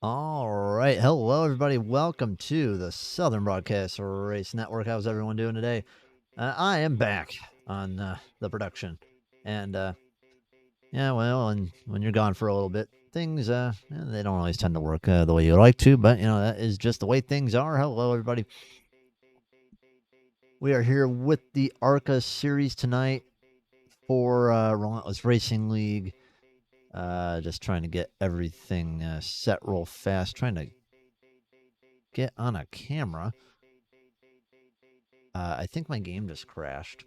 All right. Hello, everybody. Welcome to the Southern Broadcast Race Network. How's everyone doing today? I am back on the production. And, yeah, well, and when you're gone for a little bit, things, they don't always tend to work the way you like to, but, that is just the way things are. Hello, everybody. We are here with the ARCA series tonight for Relentless Racing League. Just trying to get everything set real fast, trying to get on a camera. I think my game just crashed.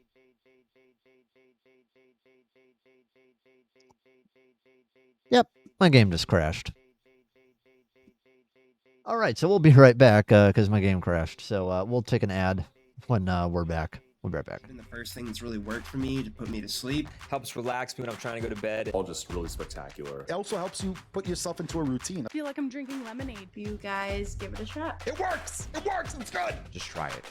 Yep, my game just crashed. All right, so we'll be right back because my game crashed. So we'll take an ad when we're back. We'll be right back. Been the first thing that's really worked for me to put me to sleep. Helps relax me when I'm trying to go to bed. All just really spectacular. It also helps you put yourself into a routine. I feel like I'm drinking lemonade. You guys give it a shot. It works! It works! It's good! Just try it.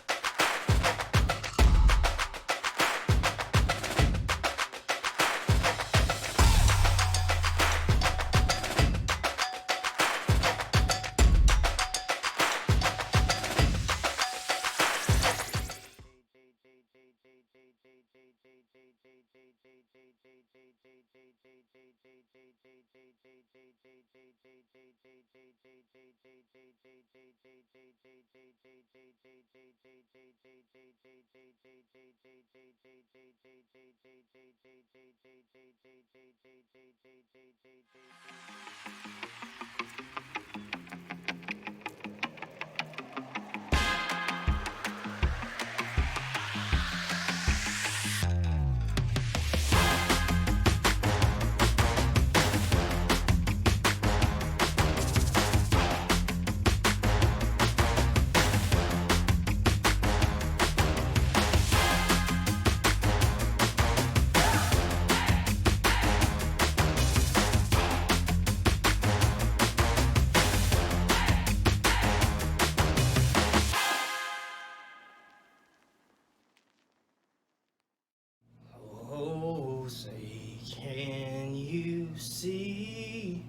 Oh, say, can you see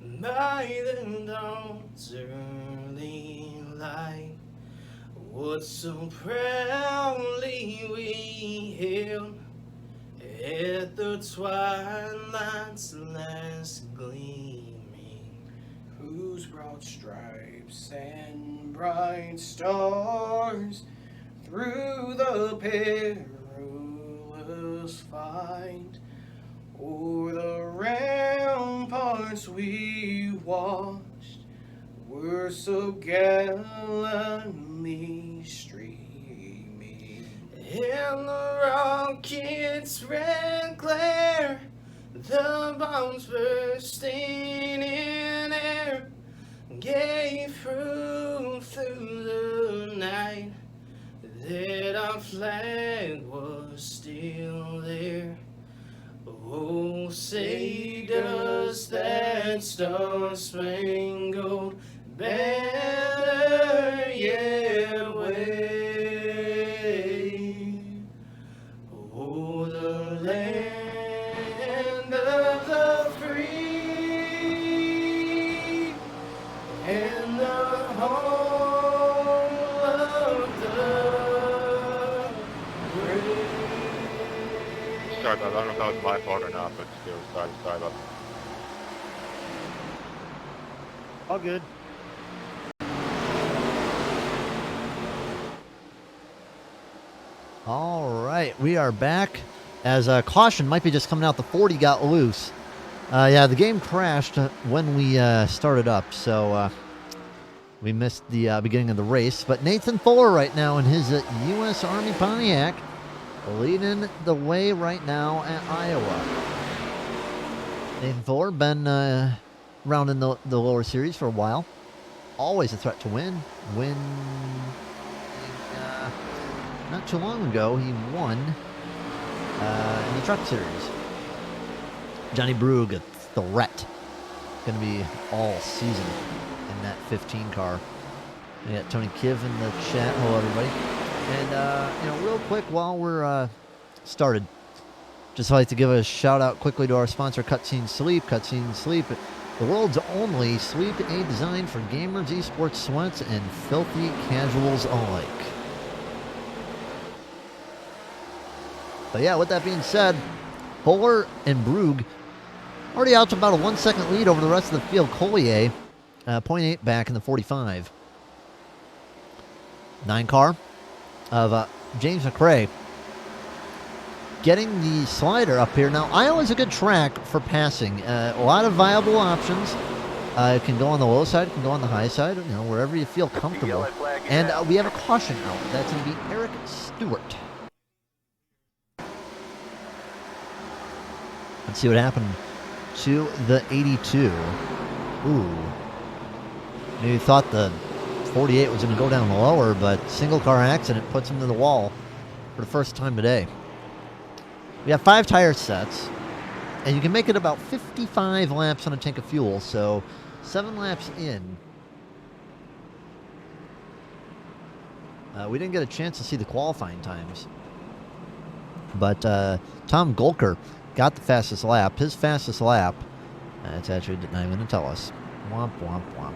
by the dawn's early light what so proudly we hailed at the twilight's last gleaming, whose broad stripes and bright stars through the perilous fight o'er the ramparts we watched were so gallantly streaming, and the rockets' red glare, the bombs bursting in air, gave proof through the night that our flag was still there. Oh, say does that star-spangled banner yet wave? Oh, the land of the free and the home of the brave. Sorry about that. I don't know if that was my fault or not, but still, sorry about that. All good. All right, we are back. As caution might be just coming out, the 40 got loose. Yeah, the game crashed when we started up, so we missed the beginning of the race. But Nathan Fuller right now in his U.S. Army Pontiac leading the way right now at Iowa. Nathan Fuller been around in the lower series for a while. Always a threat to win. Not too long ago, he won in the truck series. Johnny Brugge, a threat. Going to be all season in that 15 car. We got Tony Kiv in the chat. Hello, everybody. And, real quick while we're started, just like to give a shout out quickly to our sponsor, Cutscene Sleep. Cutscene Sleep The world's only Sweep A designed for gamers, esports sweats, and filthy casuals alike. But yeah, with that being said, Polar and Brugge already out to about a 1 second lead over the rest of the field. Collier, 0.8 back in the 45. 9 car of James McRae getting the slider up here. Now, Iowa's a good track for passing. A lot of viable options. It can go on the low side, it can go on the high side, wherever you feel comfortable. And we have a caution out. That's going to be Eric Stewart. Let's see what happened to the 82. Ooh. Maybe thought the 48 was going to go down lower, but single car accident puts him to the wall for the first time today. We have 5 tire sets, and you can make it about 55 laps on a tank of fuel, so 7 laps in. We didn't get a chance to see the qualifying times, but Tom Golker got the fastest lap. His fastest lap, it's actually not even going to tell us. Womp, womp, womp.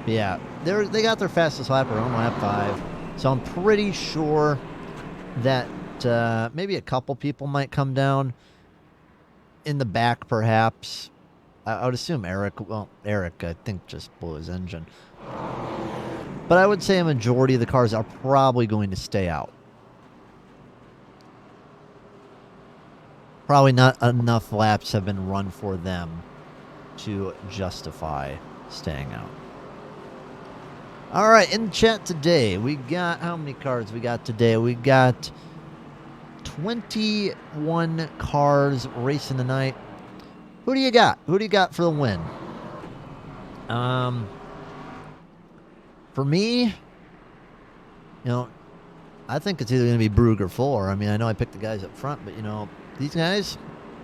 But yeah, they got their fastest lap around lap 5, so I'm pretty sure that maybe a couple people might come down in the back, perhaps. I would assume Eric. Well, Eric, I think, just blew his engine. But I would say a majority of the cars are probably going to stay out. Probably not enough laps have been run for them to justify staying out. All right, in the chat today, we got, how many cars we got today? We got 21 cars racing tonight. Who do you got? Who do you got for the win? For me, I think it's either going to be Brugge or Fuller. I mean, I know I picked the guys up front, but, these guys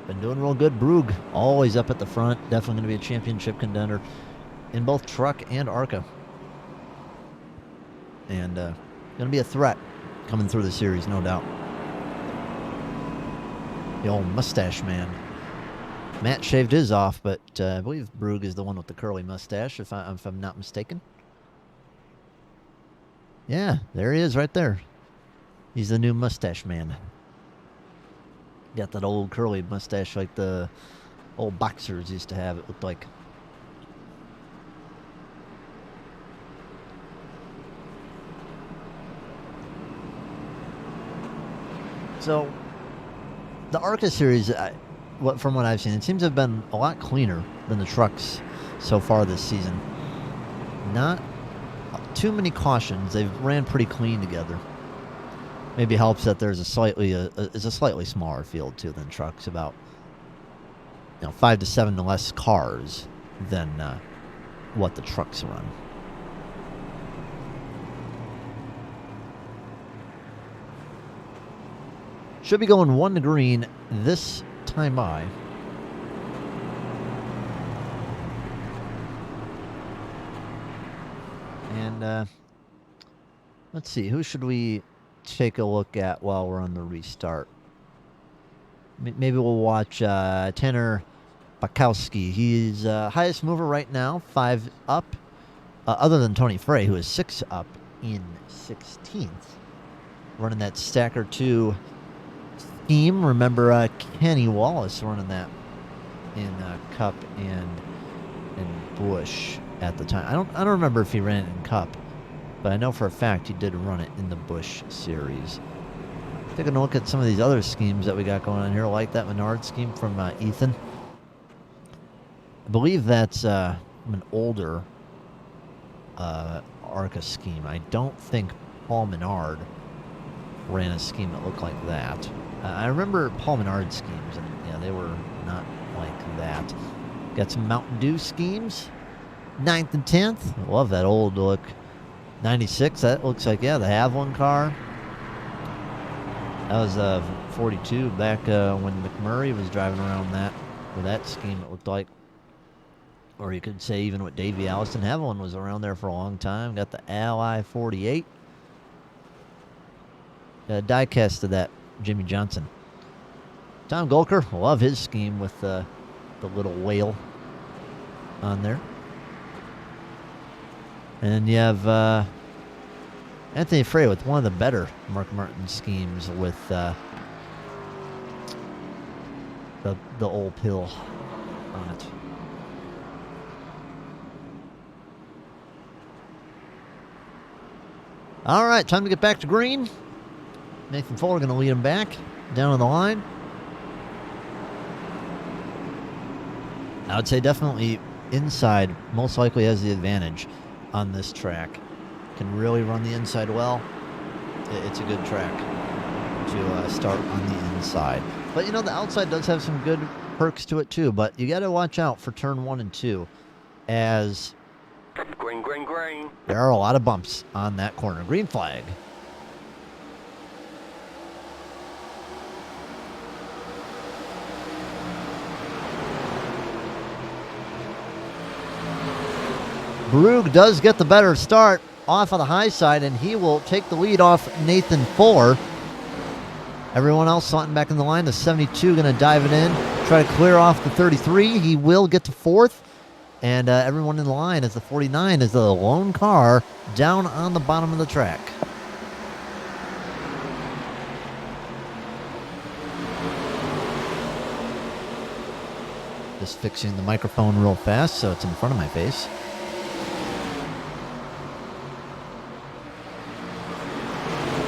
been doing real good. Brugge, always up at the front. Definitely going to be a championship contender in both truck and ARCA. And going to be a threat coming through the series, no doubt. The old mustache man. Matt shaved his off, but I believe Brugge is the one with the curly mustache, if I'm not mistaken. Yeah, there he is right there. He's the new mustache man. Got that old curly mustache like the old boxers used to have, it looked like. So, the ARCA series, from what I've seen, it seems to have been a lot cleaner than the trucks so far this season. Not too many cautions. They've ran pretty clean together. Maybe helps that there's a slightly smaller field too than trucks. About 5 to 7 less cars than what the trucks run. Should be going 1 to green this time by. And let's see, who should we take a look at while we're on the restart? Maybe we'll watch Tanner Bakowski. He's highest mover right now, 5 up, other than Tony Frey, who is 6 up in 16th. Running that Stacker 2 scheme. Remember Kenny Wallace running that in Cup and Busch at the time. I don't remember if he ran it in Cup, but I know for a fact he did run it in the Busch series. Taking a look at some of these other schemes that we got going on here, like that Menard scheme from Ethan. I believe that's an older ARCA scheme. I don't think Paul Menard ran a scheme that looked like that. I remember Paul Menard schemes, and yeah, they were not like that. Got some Mountain Dew schemes. 9th and 10th. Love that old look. 96, that looks like, yeah, the Haviland car. That was 42 back when McMurray was driving around that with that scheme, it looked like. Or you could say even with Davey Allison. Haviland was around there for a long time. Got the Ally 48. Die-cast of that Jimmy Johnson. Tom Golker, love his scheme with the little whale. on there. And you have Anthony Frey with one of the better Mark Martin schemes with the old pill on it. All right, time to get back to green. Nathan Fuller going to lead him back down on the line. I would say definitely inside most likely has the advantage on this track. Can really run the inside well. It's a good track to start on the inside. But, you know, the outside does have some good perks to it, too. But you got to watch out for turn 1 and 2 as Green. there are a lot of bumps on that corner. Green flag. Brugge does get the better start off of the high side, and he will take the lead off Nathan Fuller. Everyone else slotting back in the line. The 72 going to dive it in, try to clear off the 33. He will get to 4th, and everyone in the line as the 49 is the lone car down on the bottom of the track. Just fixing the microphone real fast so it's in front of my face.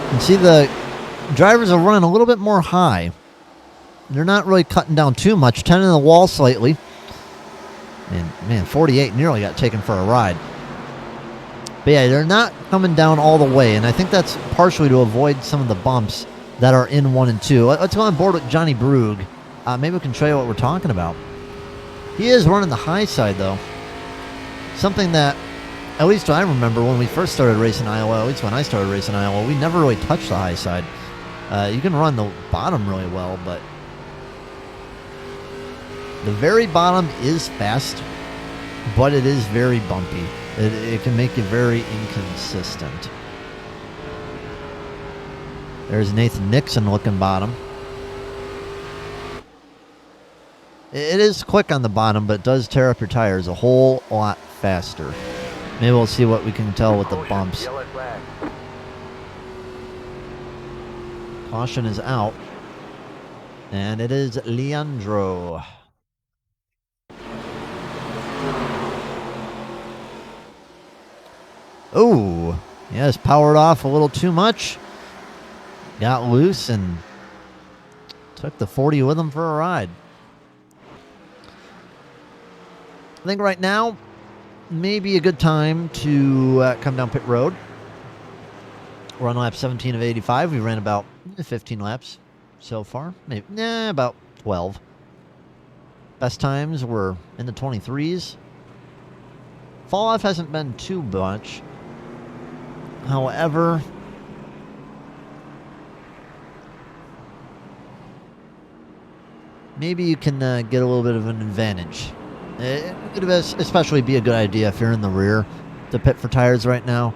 You can see the drivers are running a little bit more high. They're not really cutting down too much. 10 in the wall slightly. And, man, 48 nearly got taken for a ride. But, yeah, they're not coming down all the way. And I think that's partially to avoid some of the bumps that are in 1 and 2. Let's go on board with Johnny Brugge. Maybe we can show you what we're talking about. He is running the high side, though. Something that, at least I remember when we first started racing Iowa, at least when I started racing Iowa, we never really touched the high side. You can run the bottom really well, but the very bottom is fast, but it is very bumpy. It can make you very inconsistent. There's Nathan Nixon looking bottom. It is quick on the bottom, but it does tear up your tires a whole lot faster. Maybe we'll see what we can tell with the bumps. Caution is out. And it is Leandro. Oh, he has powered off a little too much. Got loose and took the 40 with him for a ride. I think right now, maybe a good time to come down pit road. We're on lap 17 of 85. We ran about 15 laps so far. Maybe about 12. Best times were in the 23s. Fall off hasn't been too much. However, maybe you can get a little bit of an advantage. It would especially be a good idea if you're in the rear to pit for tires right now,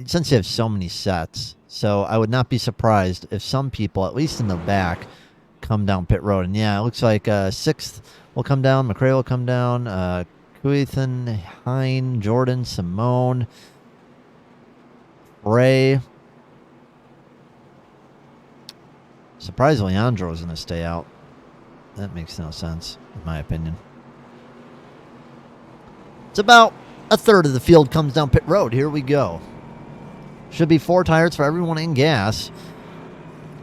since you have so many sets. So I would not be surprised if some people, at least in the back, come down pit road. And yeah, it looks like 6th will come down, McRae will come down, Kuithan, Hine, Jordan, Simone, Ray. Surprisingly, Leandro is going to stay out. That makes no sense, in my opinion. It's about a third of the field comes down pit road. Here we go. Should be 4 tires for everyone in gas.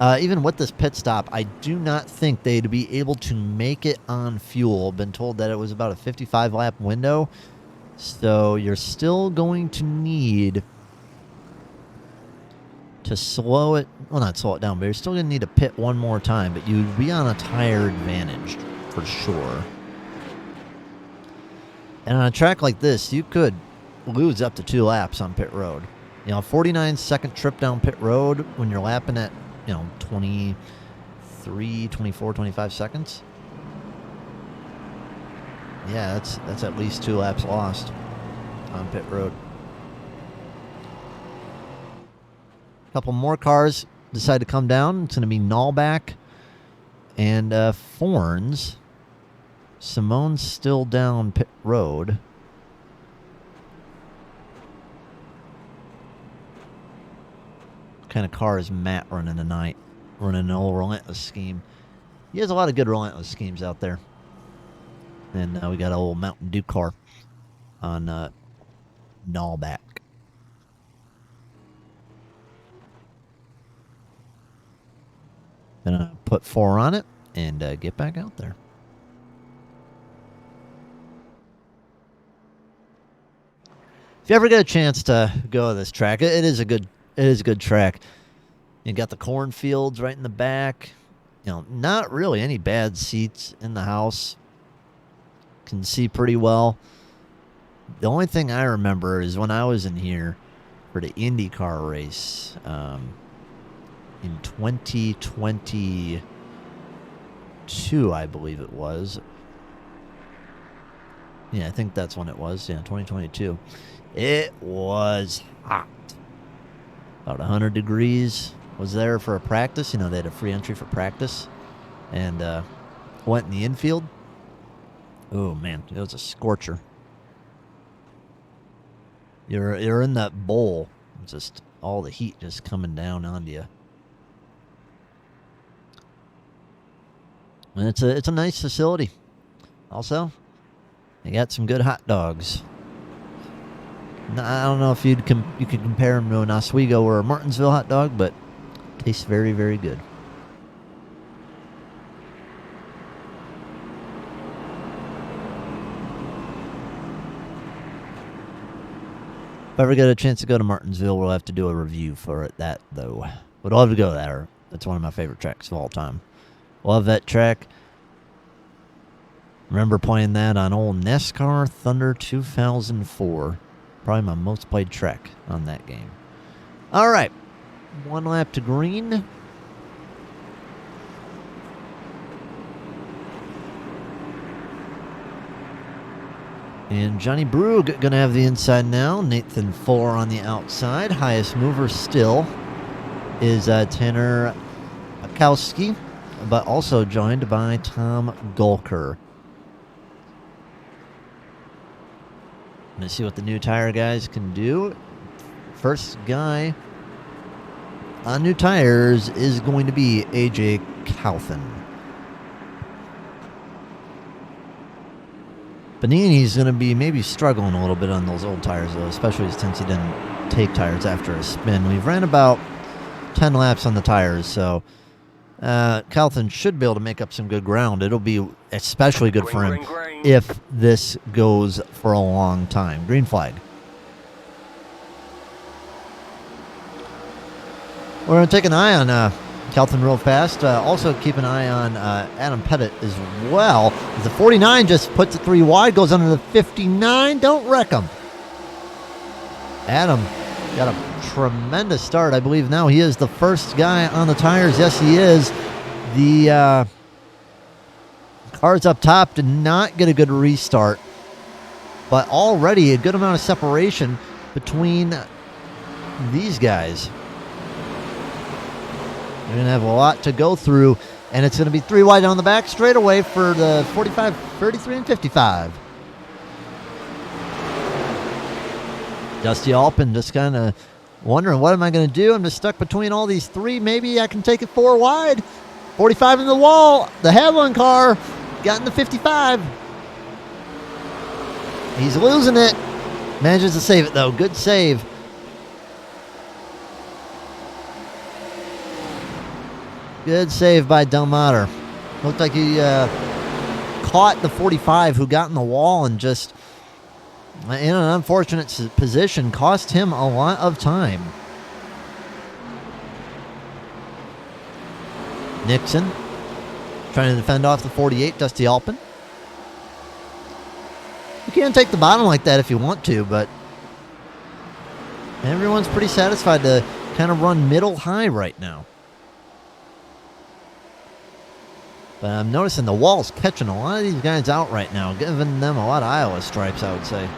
Even with this pit stop, I do not think they'd be able to make it on fuel. Been told that it was about a 55-lap window. So you're still going to need to slow it. Well, not slow it down, but you're still going to need to pit one more time. But you'd be on a tire advantage for sure. And on a track like this, you could lose up to 2 laps on pit road. You know, 49-second trip down pit road when you're lapping at, 23, 24, 25 seconds. Yeah, that's at least 2 laps lost on pit road. A couple more cars decide to come down. It's going to be Nallback and Forns. Simone's still down pit road. What kind of car is Matt running tonight? Running an old Relentless scheme. He has a lot of good Relentless schemes out there. And we got an old Mountain Dew car on Nullback. Gonna put 4 on it and get back out there. If you ever get a chance to go to this track, it is a good track. You got the cornfields right in the back. You know, not really any bad seats in the house. Can see pretty well. The only thing I remember is when I was in here for the IndyCar race in 2022, I believe it was. Yeah, I think that's when it was. Yeah, 2022. It was hot. About 100 degrees. Was there for a practice. You know, they had a free entry for practice. And went in the infield. Oh, man. It was a scorcher. You're in that bowl. Just all the heat just coming down onto you. And it's a nice facility. Also, they got some good hot dogs. I don't know if you could compare them to an Oswego or a Martinsville hot dog, but tastes very, very good. If I ever get a chance to go to Martinsville, we'll have to do a review for it. That though, we'd love to go there. That's one of my favorite tracks of all time. Love that track. Remember playing that on old NASCAR Thunder 2004. Probably my most played track on that game. All right. 1 lap to green. And Johnny Brugh going to have the inside now. Nathan Fuller on the outside. Highest mover still is Tanner Akowski, but also joined by Tom Gulker. Let's see what the new tire guys can do. First guy on new tires is going to be AJ Kaufman. Bonini's going to be maybe struggling a little bit on those old tires, though, especially since he didn't take tires after a spin. We've ran about 10 laps on the tires, so Kaufman should be able to make up some good ground. It'll be especially good for him if this goes for a long time. Green flag. We're going to take an eye on Kaufman real fast. Also keep an eye on Adam Pettit as well. The 49 just puts it 3 wide, goes under the 59. Don't wreck him. Adam got a tremendous start. I believe now he is the first guy on the tires. Yes, he is. The cars up top did not get a good restart, but already a good amount of separation between these guys. They're going to have a lot to go through, and it's going to be 3 wide on the back straight away for the 45, 33, and 55. Dusty Alpin just kind of wondering, what am I going to do? I'm just stuck between all these 3. Maybe I can take it 4 wide. 45 in the wall. The Havlin car got in the 55. He's losing it. Manages to save it, though. Good save. Good save by Delmater. Looked like he caught the 45 who got in the wall and just, in an unfortunate position, cost him a lot of time. Nixon trying to defend off the 48, Dusty Alpin. You can take the bottom like that if you want to, but everyone's pretty satisfied to kind of run middle high right now. But I'm noticing the wall's catching a lot of these guys out right now, giving them a lot of Iowa stripes, I would say.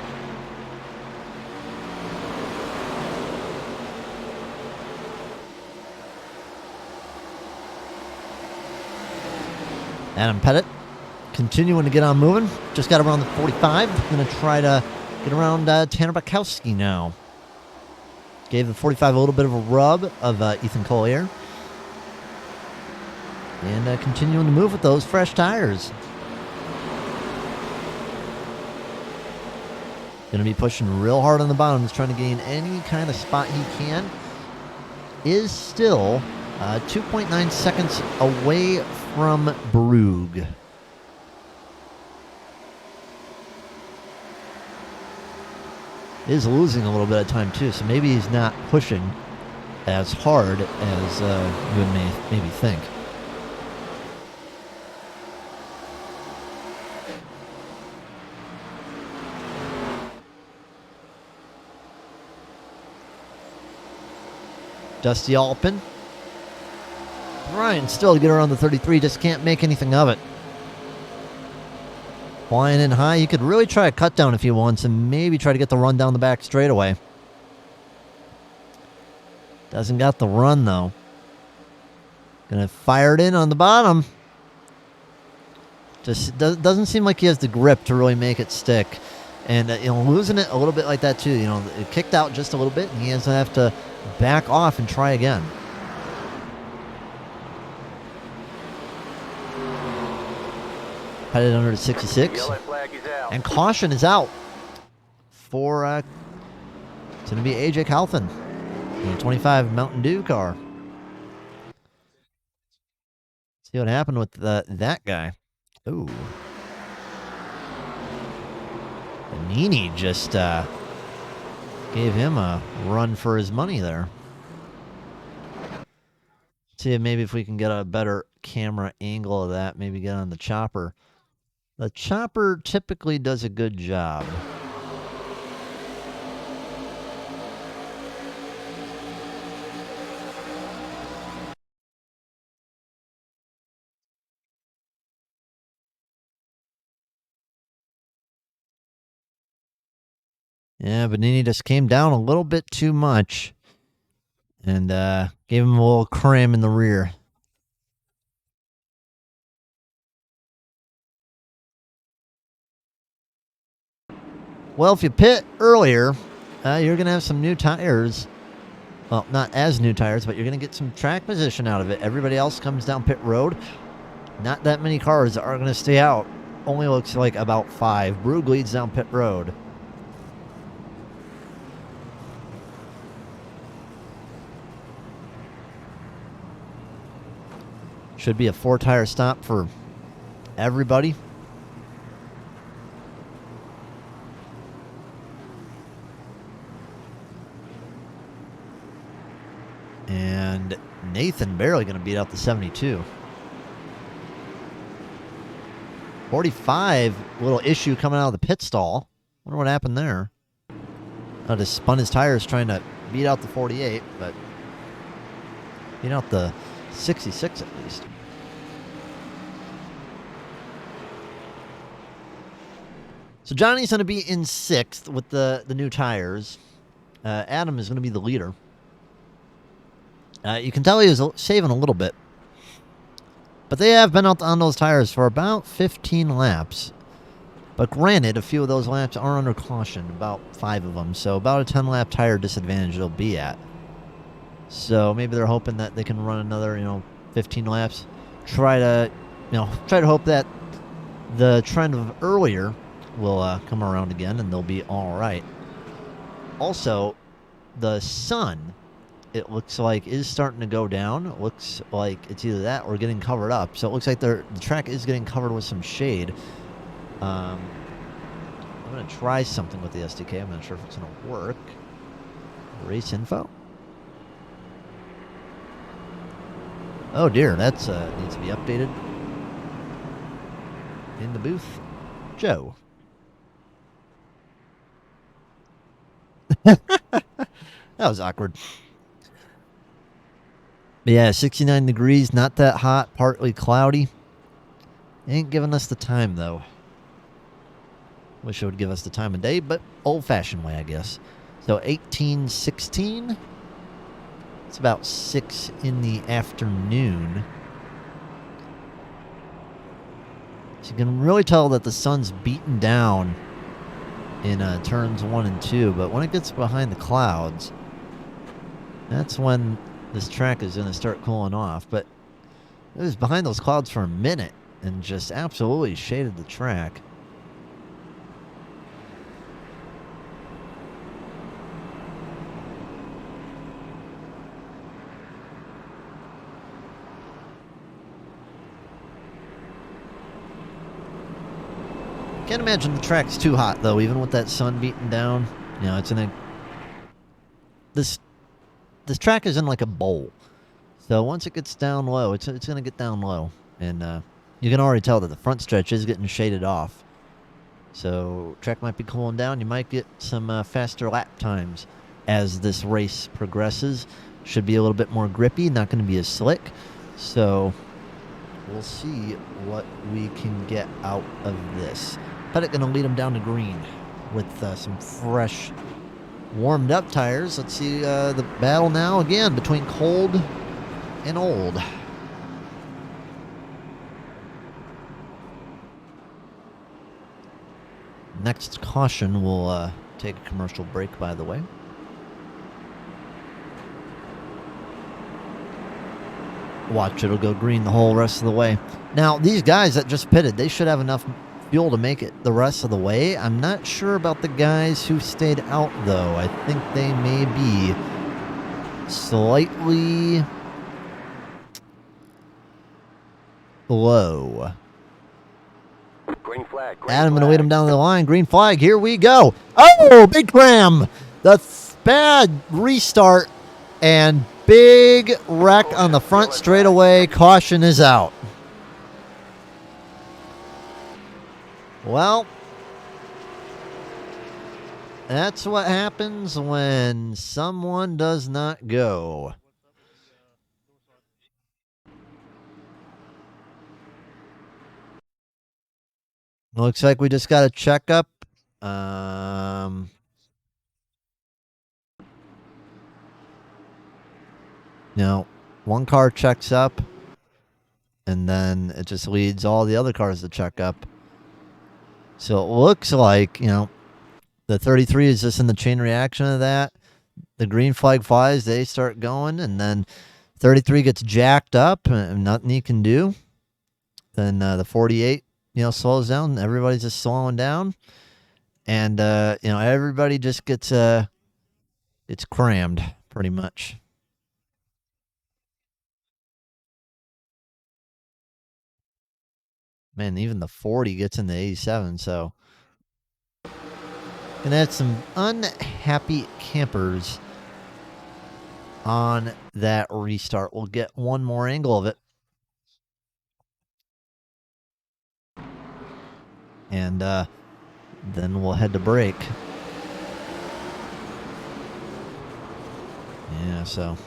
Adam Pettit continuing to get on moving. Just got around the 45. Going to try to get around Tanner Bukowski now. Gave the 45 a little bit of a rub of Ethan Collier. And continuing to move with those fresh tires. Going to be pushing real hard on the bottoms, trying to gain any kind of spot he can. Is still 2.9 seconds away from Brugge. Is losing a little bit of time too, so maybe he's not pushing as hard as you would maybe think. Dusty Alpin. Ryan still to get around the 33, just can't make anything of it. Flying in high, you could really try a cut down if he wants and maybe try to get the run down the back straightaway. Doesn't got the run though. Gonna fire it in on the bottom. Just doesn't seem like he has the grip to really make it stick. And losing it a little bit like that too. It kicked out just a little bit and he has to have to back off and try again. Headed under to 66. And caution is out for it's going to be AJ Calvin in a 25 Mountain Dew car. See what happened with that guy. Ooh. Nini just gave him a run for his money there. See maybe if we can get a better camera angle of that. Maybe get on the chopper. The chopper typically does a good job. Yeah, but Nini just came down a little bit too much and gave him a little cram in the rear. Well, if you pit earlier, you're going to have some new tires. Well, not as new tires, but you're going to get some track position out of it. Everybody else comes down pit road. Not that many cars are going to stay out. Only looks like about 5. Brugge leads down pit road. Should be a 4-tire stop for everybody. And Nathan barely going to beat out the 72. 45, little issue coming out of the pit stall. Wonder what happened there. Oh, just spun his tires trying to beat out the 48, but beat out the 66 at least. So Johnny's going to be in 6th with the new tires. Adam is going to be the leader. You can tell he was saving a little bit. But they have been out on those tires for about 15 laps. But granted, a few of those laps are under caution, about 5 of them. So about a 10-lap tire disadvantage they'll be at. So maybe they're hoping that they can run another, 15 laps. Try to hope that the trend of earlier will come around again and they'll be all right. Also, the sun, it looks like, is starting to go down. It looks like it's either that or getting covered up. So it looks like the track is getting covered with some shade. I'm going to try something with the SDK. I'm not sure if it's going to work. Race info. Oh dear, that's needs to be updated. In the booth, Joe. That was awkward. But yeah, 69 degrees, not that hot, partly cloudy. Ain't giving us the time, though. Wish it would give us the time of day, but old-fashioned way, I guess. So 18:16. It's about 6 in the afternoon. So you can really tell that the sun's beaten down in turns 1 and 2, but when it gets behind the clouds, that's when this track is going to start cooling off. But it was behind those clouds for a minute and just absolutely shaded the track. Can't imagine the track's too hot though, even with that sun beating down. You know, it's in a this track is in like a bowl, so once it gets down low, it's gonna get down low, and you can already tell that the front stretch is getting shaded off. So track might be cooling down. You might get some faster lap times as this race progresses. Should be a little bit more grippy, not going to be as slick. So we'll see what we can get out of this. Pettit going to lead him down to green with some fresh, warmed up tires. Let's see the battle now again between cold and old. Next caution will take a commercial break, by the way. Watch, it'll go green the whole rest of the way. Now, these guys that just pitted, they should have enough fuel to make it the rest of the way. I'm not sure about the guys who stayed out, though. I think they may be slightly low. Green flag. Adam going to lead him down the line. Green flag. Here we go. Oh, big cram. The bad restart and big wreck on the front straightaway. Caution is out. Well, that's what happens when someone does not go. Looks like we just got a checkup. One car checks up, and then it just leads all the other cars to check up. So it looks like, the 33 is just in the chain reaction of that. The green flag flies, they start going, and then 33 gets jacked up, and nothing he can do. Then the 48, slows down. Everybody's just slowing down. And, everybody just gets, it's crammed, pretty much. Man, even the 40 gets in the 87, so. Gonna have some unhappy campers on that restart. We'll get one more angle of it. And then we'll head to break. Yeah, so.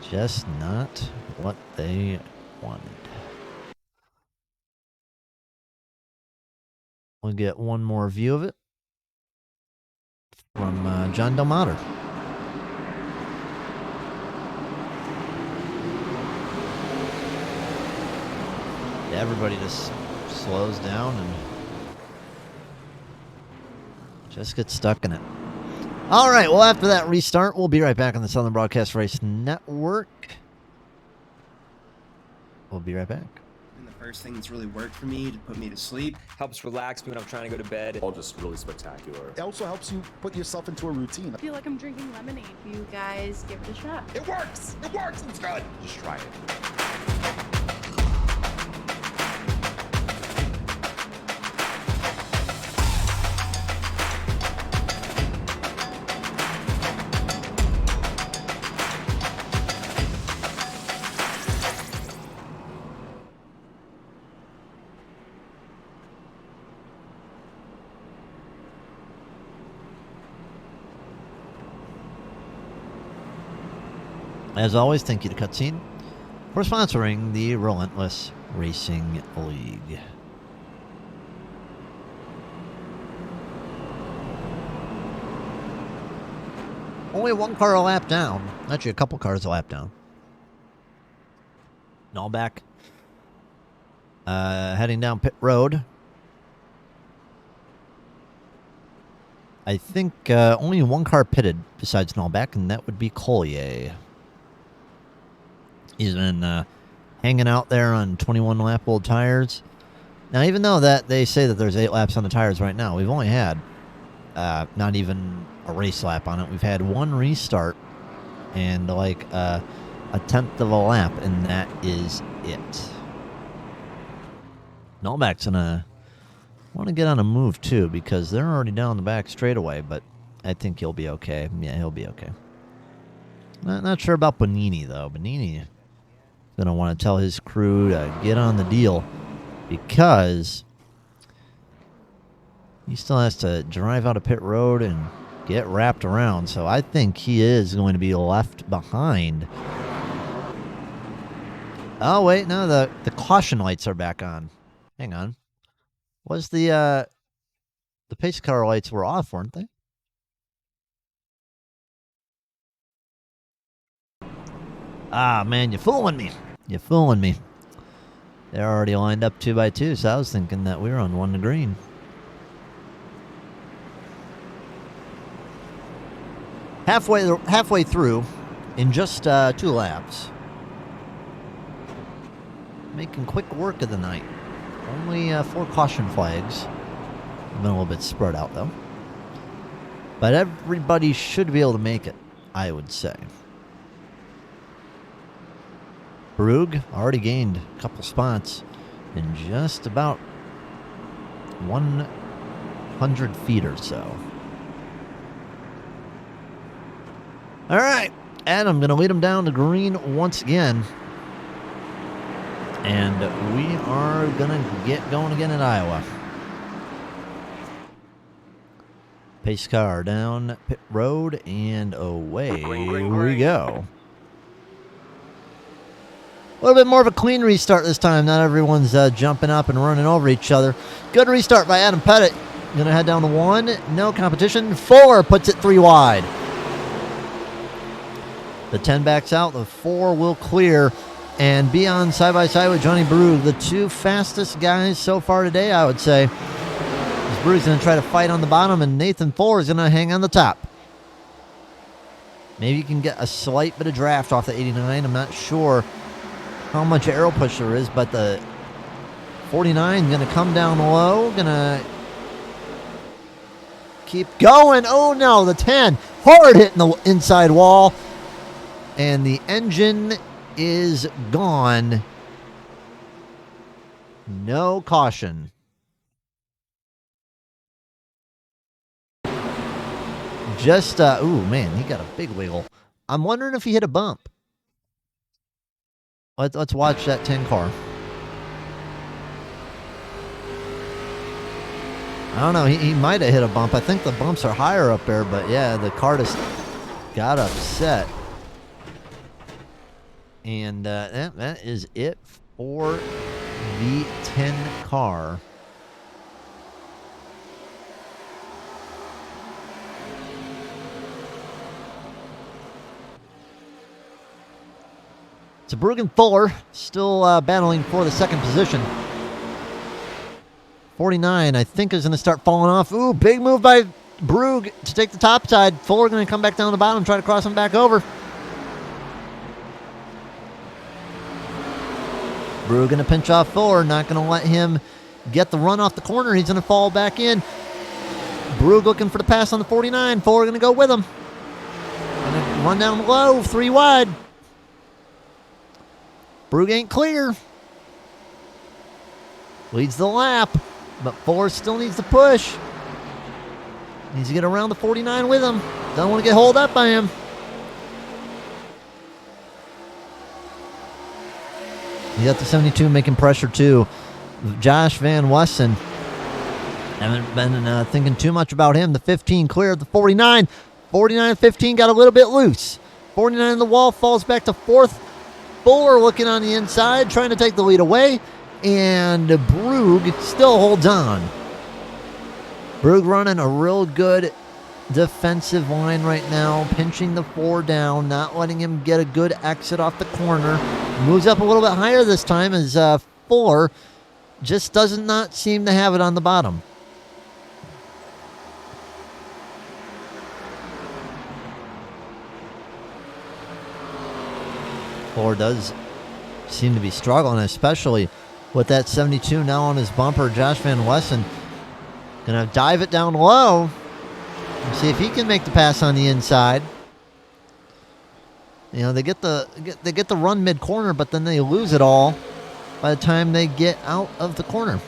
Just not what they wanted. We'll get one more view of it from John Delmater. Everybody just slows down and just gets stuck in it. All right, well, after that restart, we'll be right back on the Southern Broadcast Race Network. We'll be right back. And the first thing that's really worked for me to put me to sleep. Helps relax me when I'm trying to go to bed. All just really spectacular. It also helps you put yourself into a routine. I feel like I'm drinking lemonade. You guys give it a shot. It works! It works! It's good! Just try it. As always, thank you to Cutscene for sponsoring the Relentless Racing League. Only one car a lap down. Actually, a couple cars a lap down. Nullback heading down pit road. I think only one car pitted besides Nullback, and that would be Collier. He's been hanging out there on 21 lap old tires. Now, even though that they say that there's 8 laps on the tires right now, we've only had not even a race lap on it. We've had one restart and like a tenth of a lap, and that is it. Nullback's gonna want to get on a move too, because they're already down the back straightaway, but I think he'll be okay. Yeah, he'll be okay. Not sure about Bonini, though. Bonini going to want to tell his crew to get on the deal, because he still has to drive out of pit road and get wrapped around. So I think he is going to be left behind. Oh, wait. No, the caution lights are back on. Hang on. Was the pace car lights were off, weren't they? Ah, man, you're fooling me. You're fooling me. They're already lined up 2 by 2, so I was thinking that we were on 1 to green. Halfway through, in just 2 laps. Making quick work of the night. Only 4 caution flags. Been a little bit spread out, though. But everybody should be able to make it, I would say. Brugge already gained a couple spots in just about 100 feet or so. All right, and I'm going to lead him down to green once again. And we are going to get going again in Iowa. Pace car down pit road, and away we go. A little bit more of a clean restart this time. Not everyone's jumping up and running over each other. Good restart by Adam Pettit. Going to head down to 1. No competition. 4 puts it 3 wide. The 10 backs out. The 4 will clear and be on side by side with Johnny Brugge. The 2 fastest guys so far today, I would say. Brugge's going to try to fight on the bottom, and Nathan Fuller is going to hang on the top. Maybe you can get a slight bit of draft off the 89. I'm not sure how much aero push there is, but the 49 is going to come down low. Going to keep going. Oh, no, the 10. Hard hitting the inside wall. And the engine is gone. No caution. Just, ooh, man, he got a big wiggle. I'm wondering if he hit a bump. Let's watch that 10 car. I don't know. He might have hit a bump. I think the bumps are higher up there, but yeah, the car just got upset. And that is it for the 10 car. So Brugge and Fuller still battling for the second position. 49, I think, is going to start falling off. Ooh, big move by Brugge to take the top side. Fuller going to come back down the bottom, try to cross him back over. Brugge going to pinch off Fuller, not going to let him get the run off the corner. He's going to fall back in. Brugge looking for the pass on the 49. Fuller going to go with him. Going to run down low, 3 wide. Brugge ain't clear. Leads the lap, but Fuller still needs to push. Needs to get around the 49 with him. Don't want to get hauled up by him. He's got the 72 making pressure too. Josh Van Wessen. Haven't been thinking too much about him. The 15 cleared the 49. 49 and 15 got a little bit loose. 49 in the wall, falls back to 4th. Fuller looking on the inside, trying to take the lead away, and Brugge still holds on. Brugge running a real good defensive line right now, pinching the 4 down, not letting him get a good exit off the corner. Moves up a little bit higher this time as 4 just does not seem to have it on the bottom. Four does seem to be struggling, especially with that 72 now on his bumper. Josh Van Wessen gonna dive it down low and see if he can make the pass on the inside. You know, they get the run mid corner, but then they lose it all by the time they get out of the corner.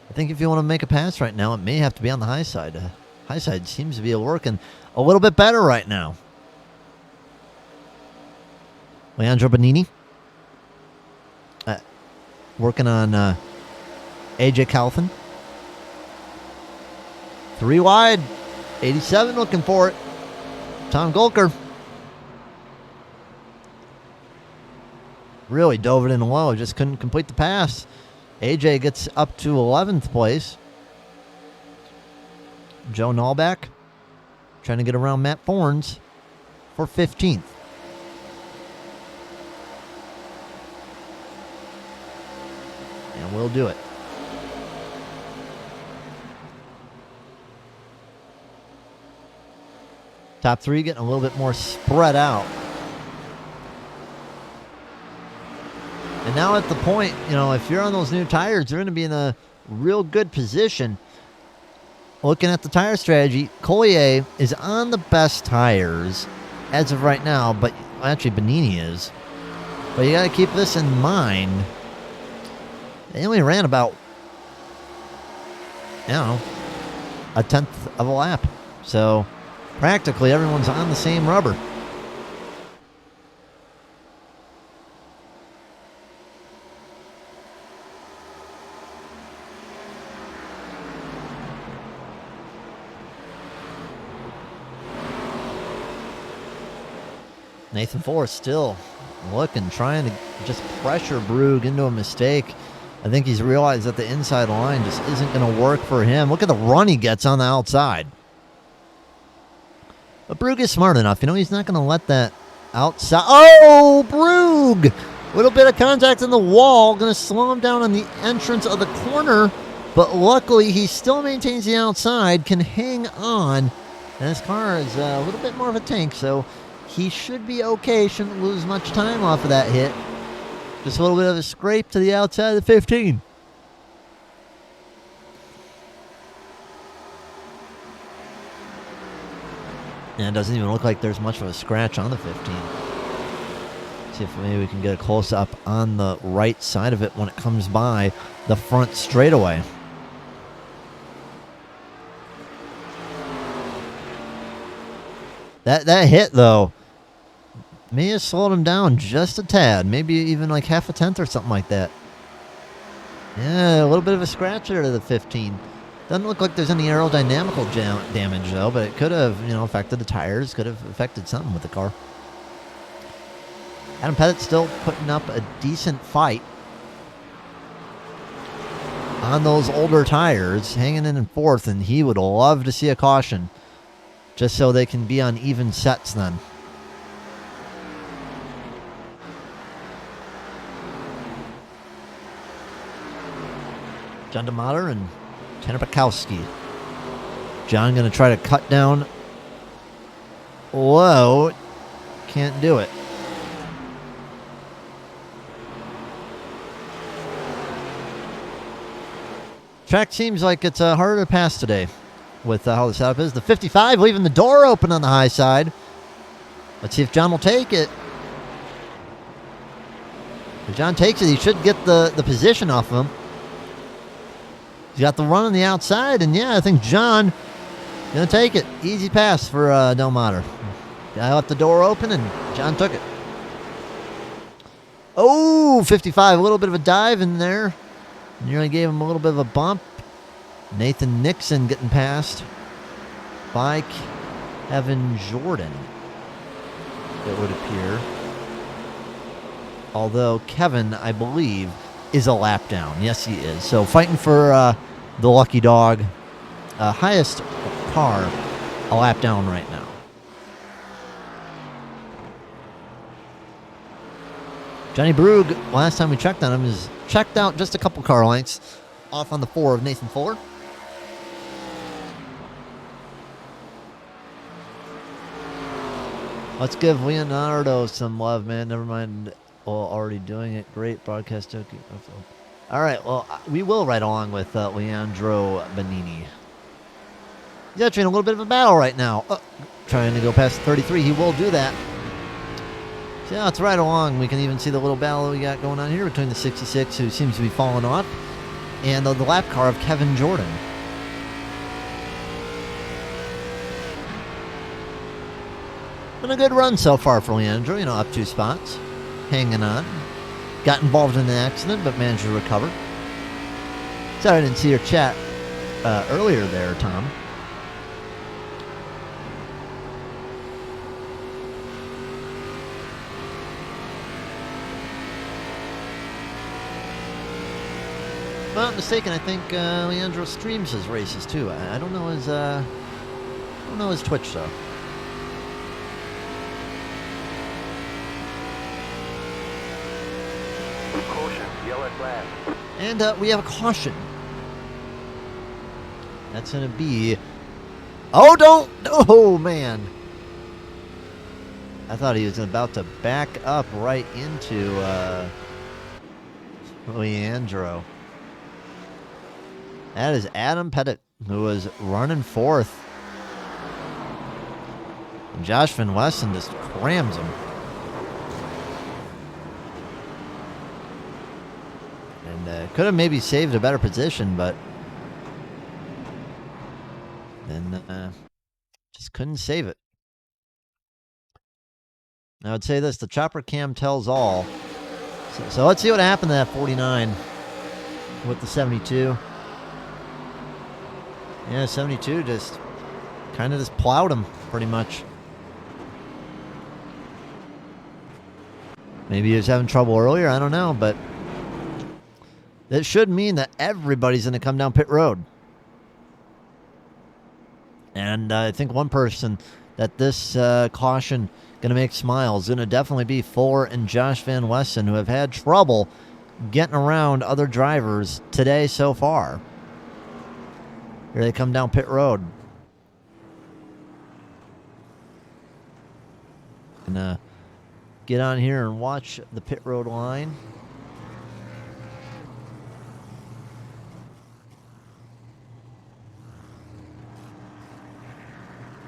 I think if you want to make a pass right now, it may have to be on the high side. High side seems to be working a little bit better right now. Leandro Bonini working on AJ Calvin. 3 wide. 87 looking for it. Tom Golker. Really dove it in low. Just couldn't complete the pass. AJ gets up to 11th place. Joe Nallback trying to get around Matt Forns for 15th. And we'll do it. Top 3 getting a little bit more spread out. And now at the point, you know, if you're on those new tires, you're going to be in a real good position. Looking at the tire strategy, Collier is on the best tires as of right now, but actually Bonini is. But you got to keep this in mind. They only ran about, you know, 1/10 of a lap. So practically everyone's on the same rubber. Nathan Forrest still looking, trying to just pressure Brugge into a mistake. I think he's realized that the inside line just isn't going to work for him. Look at the run he gets on the outside. But Brugge is smart enough. You know, he's not going to let that outside. Oh, Brugge! A little bit of contact in the wall. Going to slow him down on the entrance of the corner. But luckily, he still maintains the outside, can hang on. And his car is a little bit more of a tank, so he should be okay. Shouldn't lose much time off of that hit. Just a little bit of a scrape to the outside of the 15. And it doesn't even look like there's much of a scratch on the 15. See if maybe we can get a close-up on the right side of it when it comes by the front straightaway. That hit, though, may have slowed him down just a tad. Maybe even like 1/2 or something like that. Yeah, a little bit of a scratch there to the 15. Doesn't look like there's any aerodynamical damage, though, but it could have, you know, affected the tires. Could have affected something with the car. Adam Pettit still putting up a decent fight on those older tires, hanging in 4th, and he would love to see a caution just so they can be on even sets then. John DeMotter and Tanner Bukowski. John going to try to cut down low. Can't do it. Track seems like it's harder to pass today with how the setup is. The 55 leaving the door open on the high side. Let's see if John will take it. If John takes it, he should get the position off of him. He's got the run on the outside, and yeah, I think John gonna take it. Easy pass for Del Mater. Guy left the door open, and John took it. Oh, 55, a little bit of a dive in there. Nearly gave him a little bit of a bump. Nathan Nixon getting passed by Kevin Jordan, it would appear. Although Kevin, I believe, is a lap down. Yes, he is. So fighting for the lucky dog. Highest car, a lap down right now. Johnny Brug, last time we checked on him, is checked out just a couple car lengths off on the 4 of Nathan Fuller. Let's give Leonardo some love, man. Never mind. Well, already doing it. Great broadcast. All right. Well, we will ride along with Leandro Benini. He's actually in a little bit of a battle right now. Trying to go past 33. He will do that. So yeah, let's ride along. We can even see the little battle we got going on here between the 66, who seems to be falling off, and the lap car of Kevin Jordan. Been a good run so far for Leandro, you know, up 2 spots. Hanging on. Got involved in the accident, but managed to recover. Sorry I didn't see your chat earlier there, Tom. If I'm not mistaken, I think Leandro streams his races too. I don't know his Twitch though. Caution, yellow flag. And we have a caution. That's going to be... Oh, man. I thought he was about to back up right into Leandro. That is Adam Pettit, who was running fourth. And Josh Van Wessen just crams him. And could have maybe saved a better position, but then just couldn't save it. I would say this, the chopper cam tells all. So let's see what happened to that 49 with the 72. Yeah, 72 just kind of just plowed him pretty much. Maybe he was having trouble earlier, I don't know, but that should mean that everybody's going to come down pit road. And I think one person that this caution going to make smile is going to definitely be Fuller and Josh Van Wessen, who have had trouble getting around other drivers today so far. Here they come down pit road. Gonna get on here and watch the pit road line.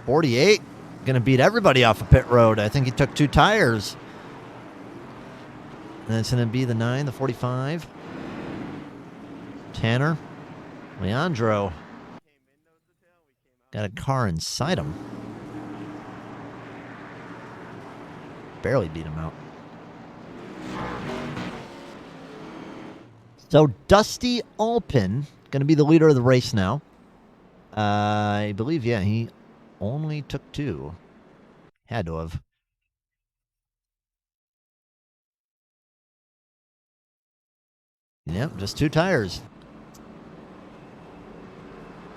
.48 gonna beat everybody off of pit road. I think he took 2 tires. And it's gonna be the 9, the 45. Tanner, Leandro. Got a car inside him. Barely beat him out. So Dusty Alpin going to be the leader of the race now. I believe, yeah, he only took 2. Had to have. Yep, just 2 tires.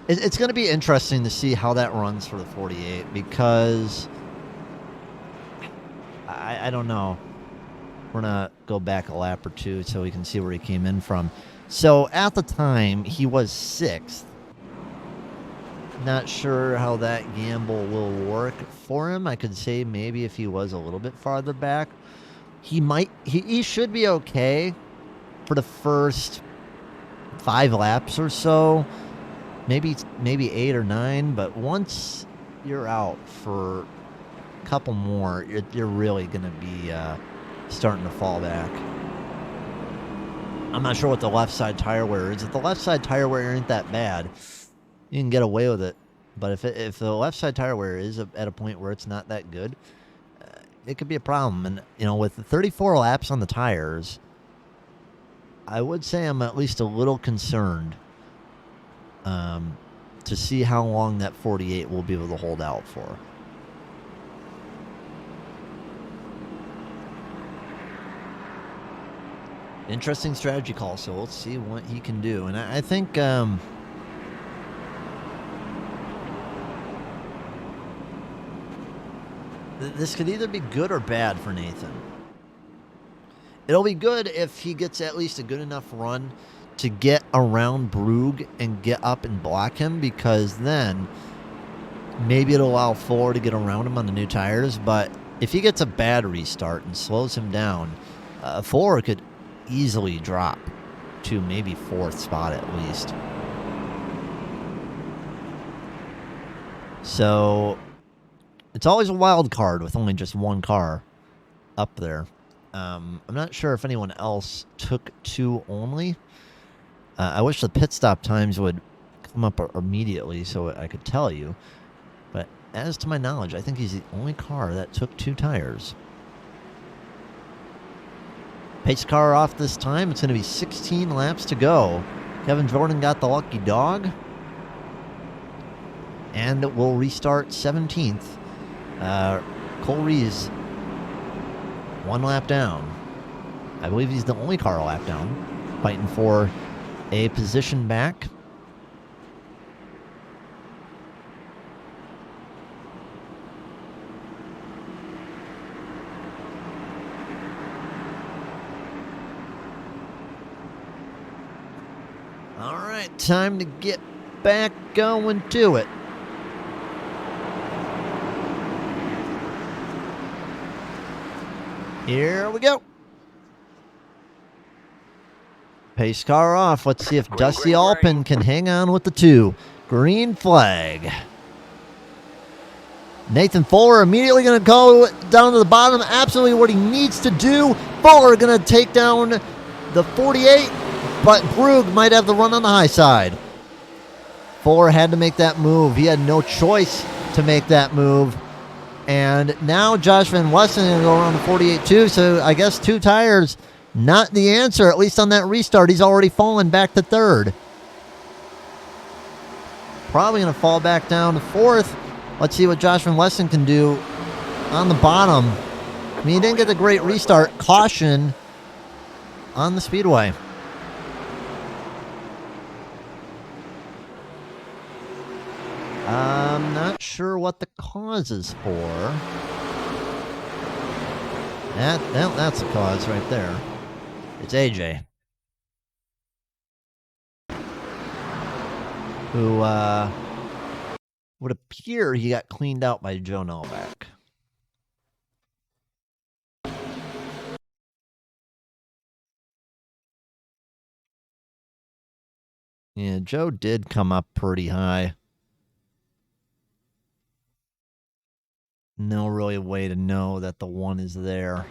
It's going to be interesting to see how that runs for the 48 because I don't know. We're going to go back a lap or 2 so we can see where he came in from. So at the time, he was 6th. Not sure how that gamble will work for him. I could say maybe if he was a little bit farther back, he should be okay for the first 5 laps or so. Maybe 8 or 9, but once you're out for a couple more, you're really going to be starting to fall back. I'm not sure what the left side tire wear is. If the left side tire wear ain't that bad, you can get away with it. But if the left side tire wear is at a point where it's not that good, it could be a problem. And you know, with the 34 laps on the tires, I would say I'm at least a little concerned to see how long that 48 will be able to hold out for. Interesting strategy call, so let's see what he can do. And I think this could either be good or bad for Nathan. It'll be good if he gets at least a good enough run to get around Brugge and get up and block him, because then maybe it'll allow Fuller to get around him on the new tires. But if he gets a bad restart and slows him down, Fuller could easily drop to maybe 4th spot at least. So it's always a wild card with only just one car up there. I'm not sure if anyone else took 2 only. I wish the pit stop times would come up immediately so I could tell you. But as to my knowledge, I think he's the only car that took 2 tires. Pace car off this time. It's going to be 16 laps to go. Kevin Jordan got the lucky dog. And we'll restart 17th. Cole Rees 1 lap down. I believe he's the only car a lap down, fighting for a position back. All right, time to get back going to it. Here we go. Pace car off. Let's see if Dusty Alpin can hang on with the 2. Green flag. Nathan Fuller immediately going to go down to the bottom. Absolutely what he needs to do. Fuller going to take down the 48, but Brugge might have the run on the high side. Fuller had to make that move. He had no choice to make that move. And now Josh Van Westen is going to go around the 48 too. So I guess 2 tires, not the answer, at least on that restart. He's already fallen back to 3rd. Probably going to fall back down to 4th. Let's see what Josh Van Westen can do on the bottom. I mean, he didn't get a great restart. Caution on the speedway. I'm not sure what the cause is for. That's the cause right there. It's AJ. Who would appear he got cleaned out by Joe Novak. Yeah, Joe did come up pretty high. No really way to know that the 1 is there.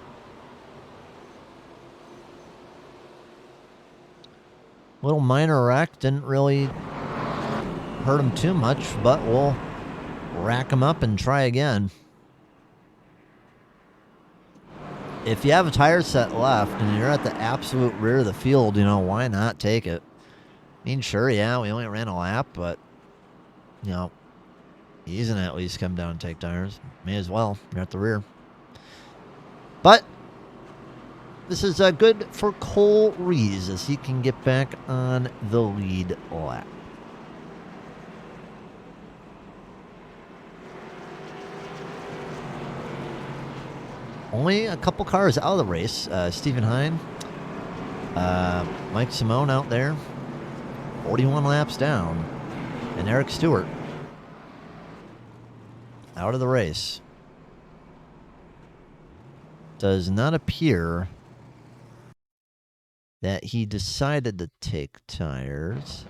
Little minor wreck. Didn't really hurt him too much, but we'll rack him up and try again. If you have a tire set left and you're at the absolute rear of the field, you know, why not take it? I mean, sure, yeah, we only ran a lap, but, you know, he's going to at least come down and take tires. May as well. You're at the rear. But this is good for Cole Rees as he can get back on the lead lap. Only a couple cars out of the race. Stephen Hine, Mike Simone out there, 41 laps down, and Eric Stewart out of the race. Does not appear that he decided to take tires.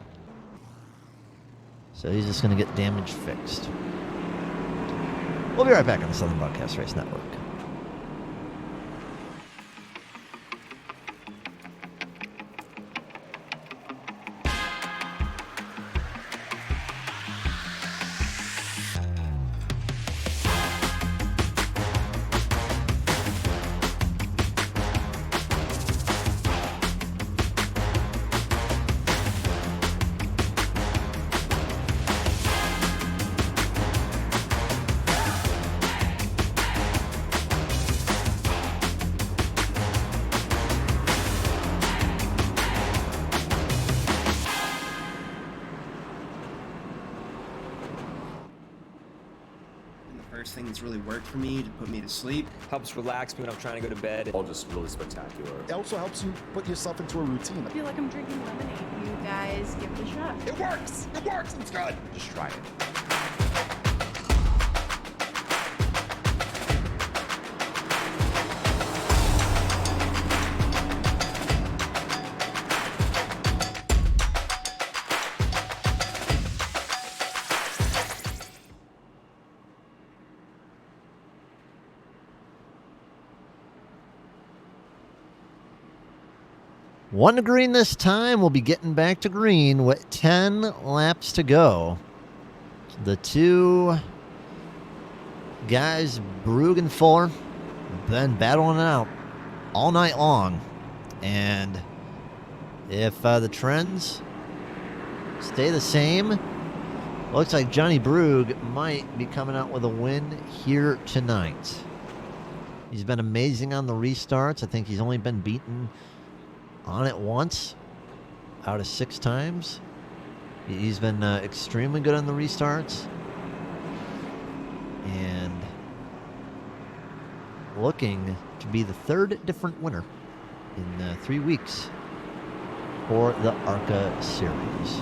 So he's just going to get damage fixed. We'll be right back on the Southern Broadcast Race Network. thing that's really worked for me to put me to sleep. Helps relax me when I'm trying to go to bed. All just really spectacular. It also helps you put yourself into a routine. I feel like I'm drinking lemonade. You guys give it a shot. It works! It works! It's good! Just try it. One to green this time. We'll be getting back to green with 10 laps to go. The two guys, Brug and Fuller, been battling it out all night long. And if the trends stay the same, looks like Johnny Brug might be coming out with a win here tonight. He's been amazing on the restarts. I think he's only been beaten on it once out of 6 times. He's been extremely good on the restarts and looking to be the 3rd different winner in 3 weeks for the ARCA series.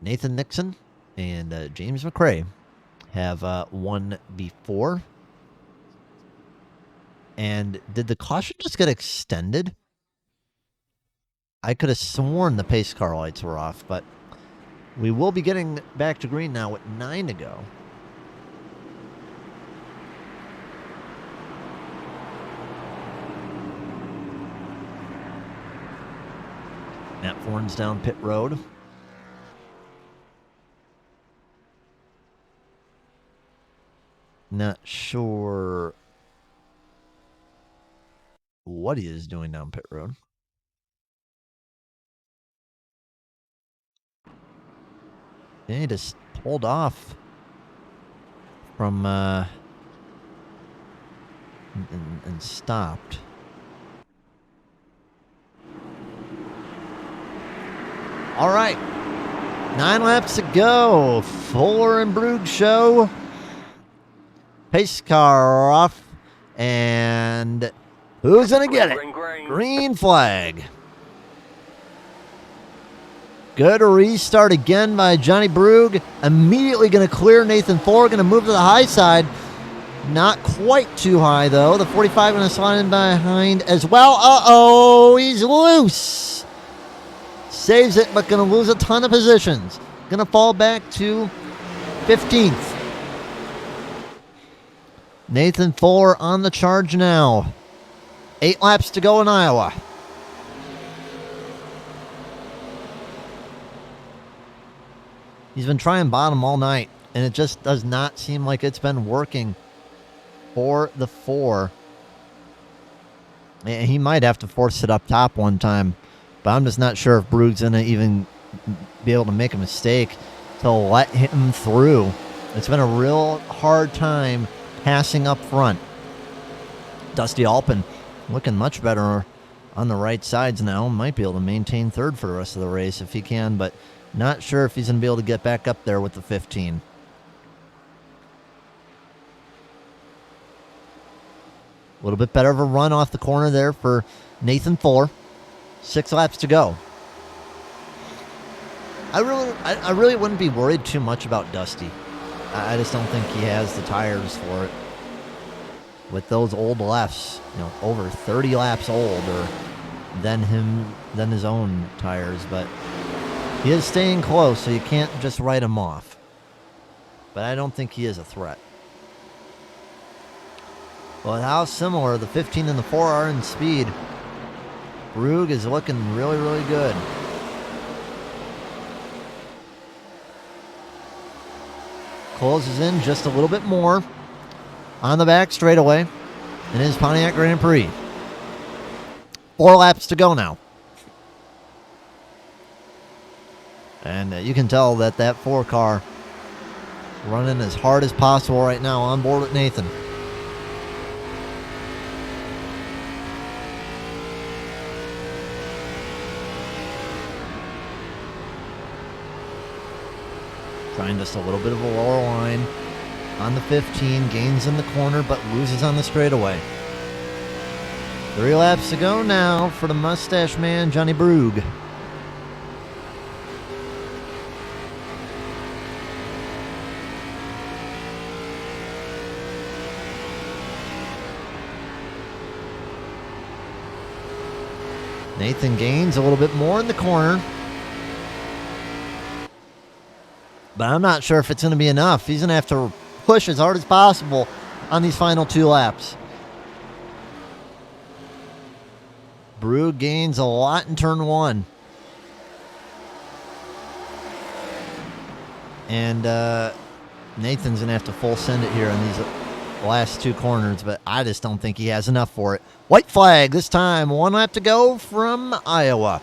Nathan Nixon and James McRae have won before. And did the caution just get extended? I could have sworn the pace car lights were off, but we will be getting back to green now with 9 to go. Matt Forn's down pit road. Not sure what he is doing down pit road. Yeah, he just pulled off from and stopped. All right, 9 laps to go. Fuller and Brug show. Pace car off, and who's gonna get it? Green flag. Good restart again by Johnny Brug. Immediately going to clear Nathan Fuller. Going to move to the high side. Not quite too high, though. The 45 going to slide in behind as well. Uh-oh, he's loose. Saves it, but going to lose a ton of positions. Going to fall back to 15th. Nathan Fuller on the charge now. 8 laps to go in Iowa. He's been trying bottom all night, and it just does not seem like it's been working for the 4. And he might have to force it up top one time, but I'm just not sure if Brug's going to even be able to make a mistake to let him through. It's been a real hard time passing up front. Dusty Alpin looking much better on the right sides now. Might be able to maintain 3rd for the rest of the race if he can, but not sure if he's going to be able to get back up there with the 15. A little bit better of a run off the corner there for Nathan Fuller. 6 laps to go. I really wouldn't be worried too much about Dusty. I just don't think he has the tires for it. With those old lefts, over 30 laps older than his own tires, but he is staying close, so you can't just write him off. But I don't think he is a threat. Well, how similar the 15 and the 4 are in speed. Brug is looking really, really good. Closes in just a little bit more on the back straightaway in his Pontiac Grand Prix. 4 laps to go now. And you can tell that 4 car running as hard as possible right now on board with Nathan. trying just a little bit of a lower line on the 15, gains in the corner, but loses on the straightaway. 3 laps to go now for the mustache man, Johnny Brugge. Nathan gains a little bit more in the corner. But I'm not sure if it's going to be enough. He's going to have to push as hard as possible on these final 2 laps. Brugge gains a lot in turn 1. And Nathan's going to have to full send it here on these last 2 corners, but I just don't think he has enough for it. White flag this time. 1 lap to go from Iowa.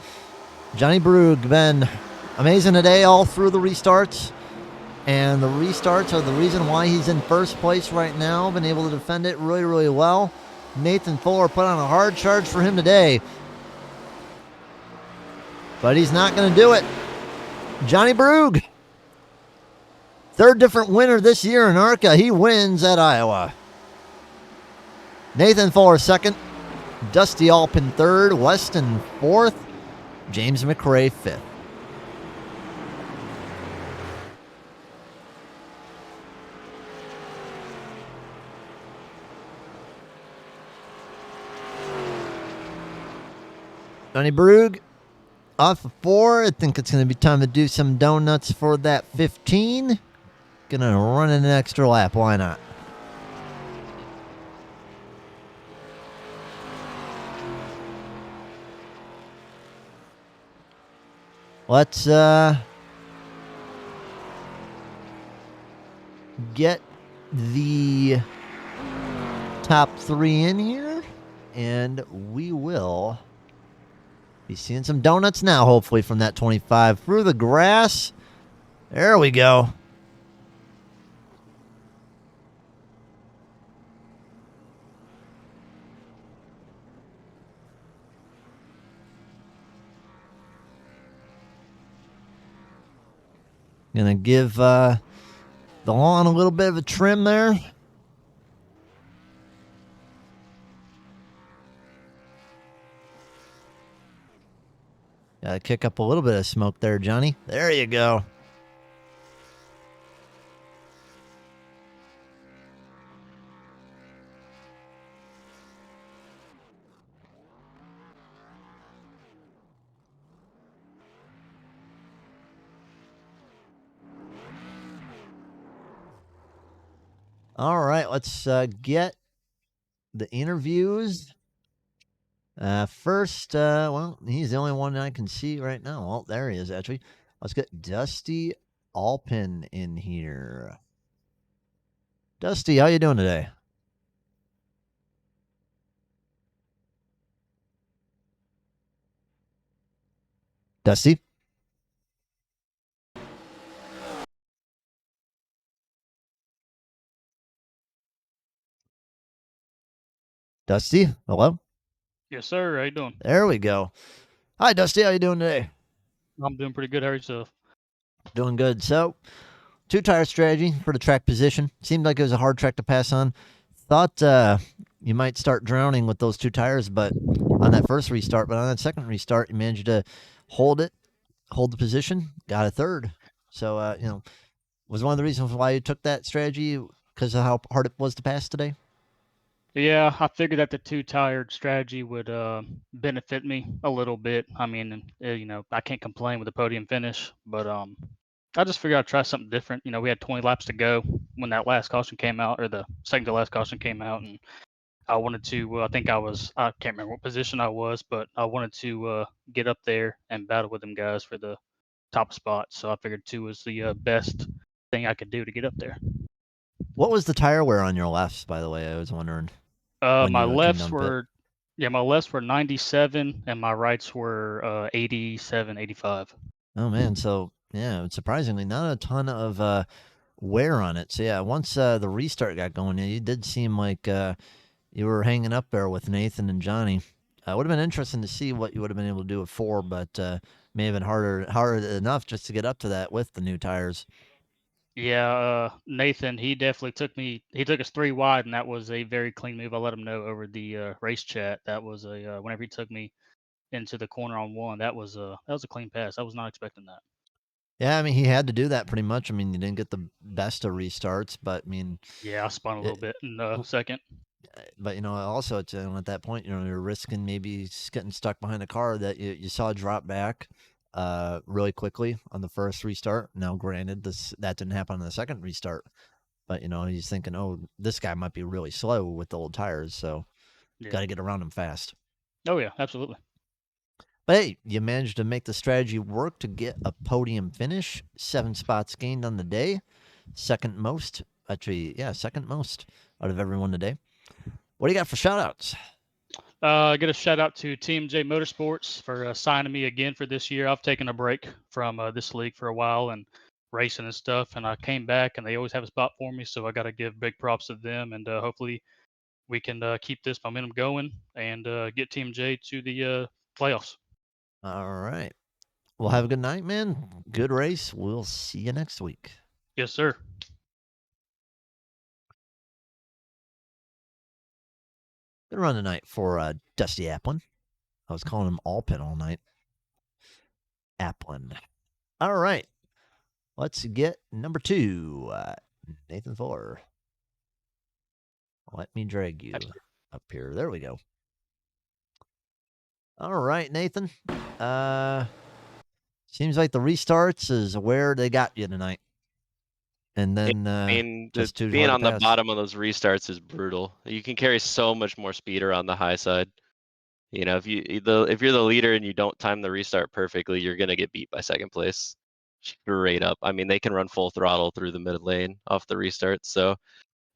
Johnny Brugge been amazing today all through the restarts. And the restarts are the reason why he's in first place right now. Been able to defend it really, really well. Nathan Fuller put on a hard charge for him today. But he's not going to do it. Johnny Brugge. 3rd different winner this year in ARCA. He wins at Iowa. Nathan Fuller 2nd. Dusty Alpin 3rd. Weston 4th. James McRae 5th. Johnny Brugge off of 4. I think it's going to be time to do some donuts for that 15. Gonna run an extra lap. Why not? Let's get the top 3 in here, and we will be seeing some donuts now, hopefully, from that 25 through the grass. There we go. Gonna give the lawn a little bit of a trim there. Gotta kick up a little bit of smoke there, Johnny. There you go. All right, let's get the interviews. First, well, he's the only one I can see right now. Well, there he is, actually. Let's get Dusty Alpin in here. Dusty, how you doing today? Dusty? Dusty, hello? Yes, sir. How you doing? There we go. Hi, Dusty. How you doing today? I'm doing pretty good. How are yourself? Doing good. So, 2-tire strategy for the track position. Seemed like it was a hard track to pass on. Thought you might start drowning with those 2 tires, but on that first restart. But on that second restart, you managed to hold the position, got a 3rd. So, was one of the reasons why you took that strategy because of how hard it was to pass today? Yeah, I figured that the 2-tired strategy would benefit me a little bit. I mean, I can't complain with the podium finish, but I just figured I'd try something different. We had 20 laps to go when that last caution came out, or the second to last caution came out, and I wanted to. I can't remember what position I was, but I wanted to get up there and battle with them guys for the top spot. So I figured 2 was the best thing I could do to get up there. What was the tire wear on your lefts, by the way? I was wondering. My lefts were 97 and my rights were 87, 85. Oh man, so yeah, surprisingly not a ton of wear on it. So yeah, once the restart got going, you did seem like you were hanging up there with Nathan and Johnny. It would have been interesting to see what you would have been able to do with 4, but may have been harder enough just to get up to that with the new tires. Yeah, Nathan, he definitely took me. He took us 3 wide, and that was a very clean move. I let him know over the race chat. That was a whenever he took me into the corner on one. That was a clean pass. I was not expecting that. Yeah, I mean, he had to do that pretty much. I mean, you didn't get the best of restarts, but I mean, Yeah, I spun a little bit in the second. but also it's at that point, you're risking maybe getting stuck behind a car that you saw drop back really quickly on the first restart. Now, granted, that didn't happen on the second restart, but he's thinking, oh, this guy might be really slow with the old tires, so Yeah. got to get around him fast. Oh yeah, absolutely. But hey, you managed to make the strategy work to get a podium finish. 7 spots gained on the day. Second most. Actually, yeah, second most out of everyone today. What do you got for shout outs? Get a shout out to Team J Motorsports for signing me again for this year. I've taken a break from this league for a while and racing and stuff, and I came back, and they always have a spot for me. So I got to give big props to them, and hopefully we can keep this momentum going and get Team J to the playoffs. All right. Well, have a good night, man. Good race. We'll see you next week. Yes, sir. Good run tonight for Dusty Applin. I was calling him Alpin all night. Applin. All right. Let's get number 2. Nathan Fuller. Let me drag you up here. There we go. All right, Nathan. Seems like the restarts is where they got you tonight. And then just too being hard to on the pass. bottom of those restarts is brutal. You can carry so much more speed around the high side. If you're the leader and you don't time the restart perfectly, you're gonna get beat by second place. Straight up. I mean, they can run full throttle through the mid lane off the restart. So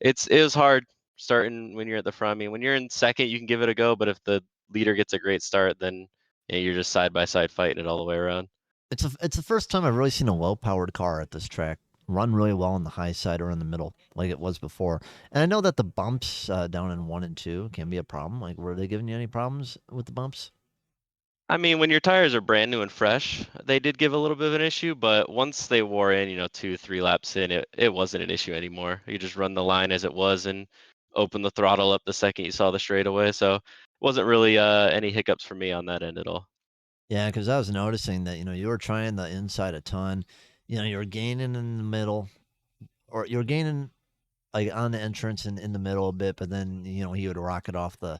it was hard starting when you're at the front. I mean, when you're in second, you can give it a go, but if the leader gets a great start, then you're just side by side fighting it all the way around. It's the first time I've really seen a low-powered car at this track run really well on the high side or in the middle like it was before. And I know that the bumps down in 1 and 2 can be a problem. Like, were they giving you any problems with the bumps? I mean, when your tires are brand new and fresh, they did give a little bit of an issue, but once they wore in, 2, 3 laps in, it wasn't an issue anymore. You just run the line as it was and open the throttle up the second you saw the straightaway. So it wasn't really any hiccups for me on that end at all. Yeah, because I was noticing that you were trying the inside a ton. You were gaining in the middle, or you were gaining like on the entrance and in the middle a bit, but then he would rocket off the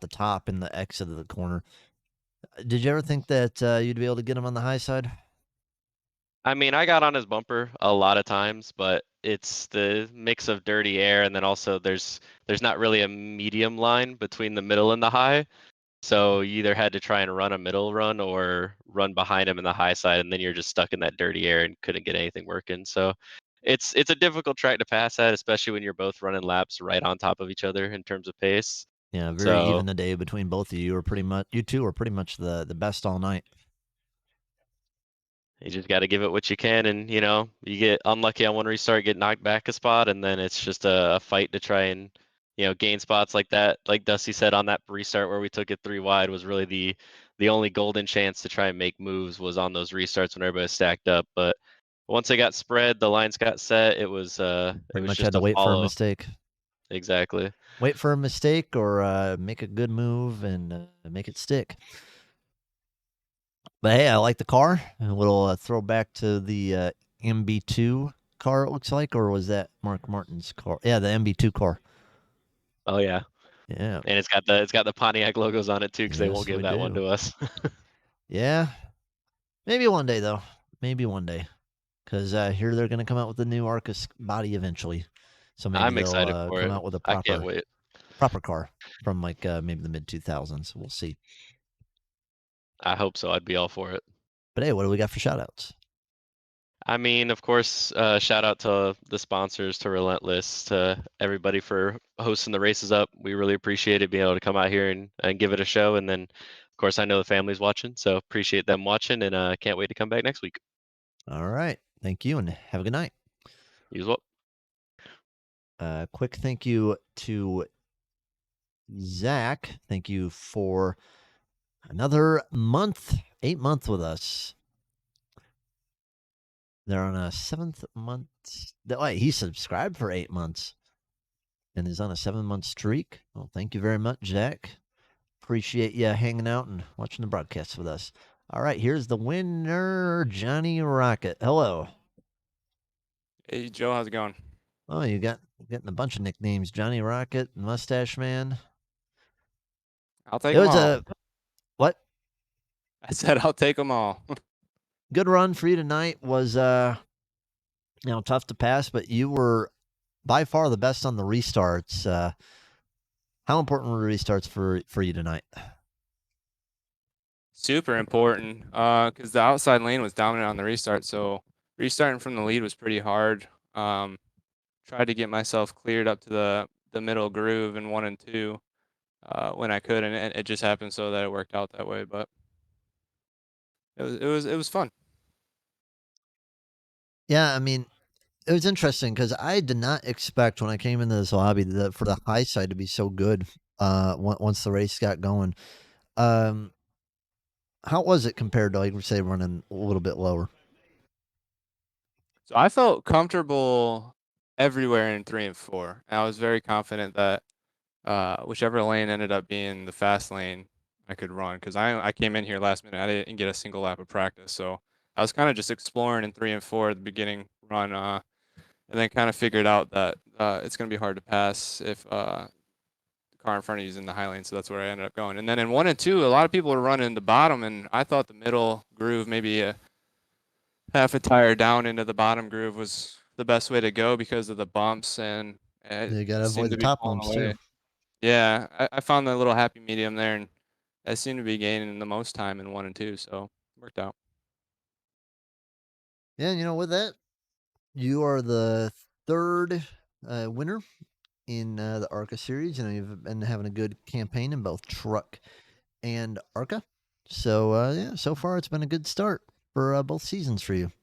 top in the exit of the corner. Did you ever think that you'd be able to get him on the high side? I mean, I got on his bumper a lot of times, but it's the mix of dirty air and then also there's not really a medium line between the middle and the high. So you either had to try and run a middle run or run behind him in the high side, and then you're just stuck in that dirty air and couldn't get anything working. So it's a difficult track to pass at, especially when you're both running laps right on top of each other in terms of pace. Yeah, very So even the day between both of you. You two were pretty much the best all night. you just got to give it what you can, and you get unlucky on one restart, get knocked back a spot, and then it's just a fight to try and gain spots like that. Like Dusty said on that restart where we took it 3 wide was really the only golden chance to try and make moves was on those restarts when everybody was stacked up. But once it got spread, the lines got set. It was Pretty much had just to a wait for a follow. mistake. Exactly. Wait for a mistake or make a good move and make it stick. But hey, I like the car. A little throwback to the MB2 car, it looks like, or was that Mark Martin's car? Yeah, the MB2 car. Oh yeah. Yeah. And it's got the Pontiac logos on it too, because they won't Yes, give we that one do. to us. Yeah. Maybe one day, though. Maybe one day. Because I hear they're going to come out with a new ARCA body eventually. So maybe I'm they'll excited for come it. out with a I can't wait. proper car from like maybe the mid 2000s. We'll see. I hope so. I'd be all for it. But hey, what do we got for shout outs? I mean, of course, shout out to the sponsors, to Relentless, to everybody for hosting the races up. We really appreciate it being able to come out here and give it a show. And then, of course, I know the family's watching, so appreciate them watching and can't wait to come back next week. All right. Thank you and have a good night. You as well. Quick thank you to Zach. Thank you for another month, 8 months with us. They're on a 7th month. Wait, he subscribed for 8 months and is on a 7-month streak. Well, thank you very much, Zach. Appreciate you hanging out and watching the broadcast with us. All right, here's the winner, Johnny Rocket. Hello. Hey, Joe, how's it going? Oh, you getting a bunch of nicknames. Johnny Rocket, Mustache Man. I'll take It them was all. a what? I said I'll take them all. Good run for you tonight. Was tough to pass, but you were by far the best on the restarts. How important were restarts for you tonight? Super important, because the outside lane was dominant on the restart, so restarting from the lead was pretty hard. Tried to get myself cleared up to the middle groove in 1 and 2 when I could, and it just happened so that it worked out that way. But it was fun. Yeah, I mean, it was interesting because I did not expect when I came into this lobby for the high side to be so good. Once the race got going, how was it compared to, like, say, running a little bit lower? So I felt comfortable everywhere in 3 and 4. And I was very confident that whichever lane ended up being the fast lane, I could run, because I came in here last minute. I didn't get a single lap of practice, so I was kind of just exploring in 3 and 4 at the beginning run, and then kind of figured out that it's going to be hard to pass if the car in front of you is in the high lane. So that's where I ended up going. And then in 1 and 2, a lot of people were running the bottom, and I thought the middle groove, maybe a half a tire down into the bottom groove, was the best way to go because of the bumps, and You got it to avoid seemed the to be top pulling bumps away. too. Yeah, I found the little happy medium there, and I seem to be gaining the most time in 1 and 2, so worked out. Yeah, with that, you are the third winner in the ARCA series. You've been having a good campaign in both truck and ARCA. So yeah, so far it's been a good start for both seasons for you.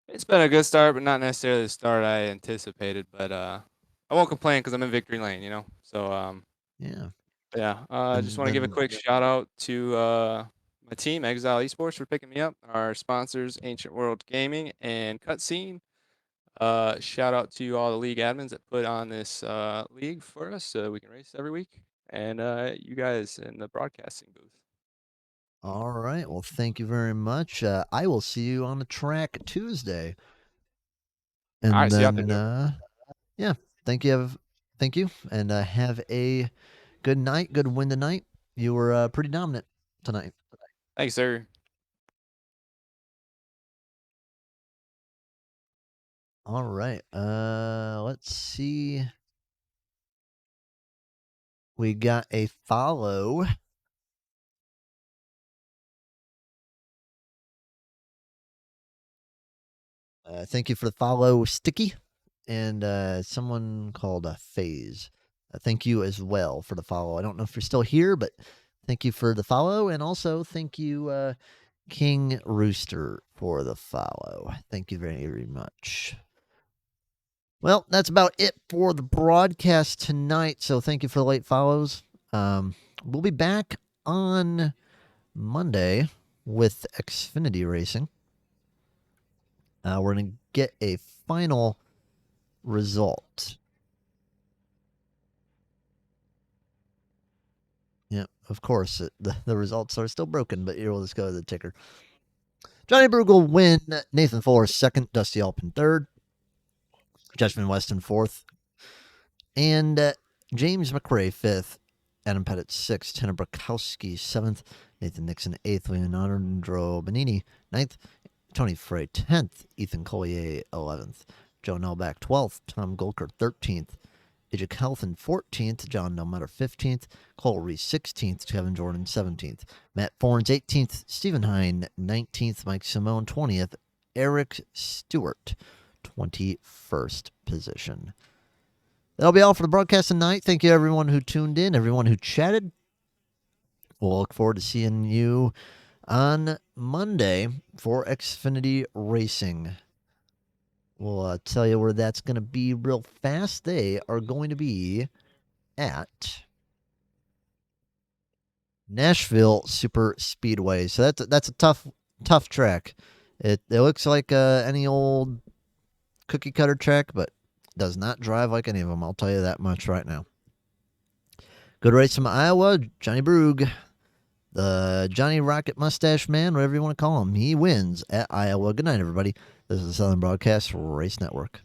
It's been a good start, but not necessarily the start I anticipated. But I won't complain because I'm in victory lane, you know. So Yeah. yeah, I just want to give a quick shout out to my team, Exile Esports, for picking me up. Our sponsors, Ancient World Gaming and Cutscene. Shout out to all the league admins that put on this league for us so we can race every week, and you guys in the broadcasting booth. All right. Well, thank you very much. I will see you on the track Tuesday. All And right, see you out there, then, Joe. yeah, thank you, and have a good night, good win tonight. You were pretty dominant tonight. Thanks, sir. All right. Let's see. We got a follow. Thank you for the follow, Sticky, and someone called Phase. Thank you as well for the follow. I don't know if you're still here, but thank you for the follow, and also thank you, King Rooster, for the follow. Thank you very, very much. Well, that's about it for the broadcast tonight. So thank you for the late follows. We'll be back on Monday with Xfinity Racing. We're going to get a final result. Yeah, of course, the results are still broken, but here we'll just go to the ticker. Johnny Brugel win, Nathan Fuller second, Dusty Alpin third, Judgment Weston fourth, and James McRae fifth, Adam Pettit sixth, Tanner Brakowski seventh, Nathan Nixon eighth, Leonardo Benini ninth, Tony Frey 10th, Ethan Collier 11th, Joe Nelback 12th, Tom Golker 13th, AJ Kelfin 14th, John Nelmetter 15th, Cole Reese 16th, Kevin Jordan 17th, Matt Forns 18th, Stephen Hine 19th, Mike Simone 20th, Eric Stewart 21st position. That'll be all for the broadcast tonight. Thank you, everyone who tuned in, everyone who chatted. We'll look forward to seeing you on Monday for Xfinity Racing. We'll tell you where that's going to be real fast. They are going to be at Nashville Super Speedway. So that's a tough track. It looks like any old cookie cutter track, but does not drive like any of them. I'll tell you that much right now. Good race from Iowa, Johnny Brugge. The Johnny Rocket Mustache Man, whatever you want to call him. He wins at Iowa. Good night, everybody. This is the Southern Broadcast Race Network.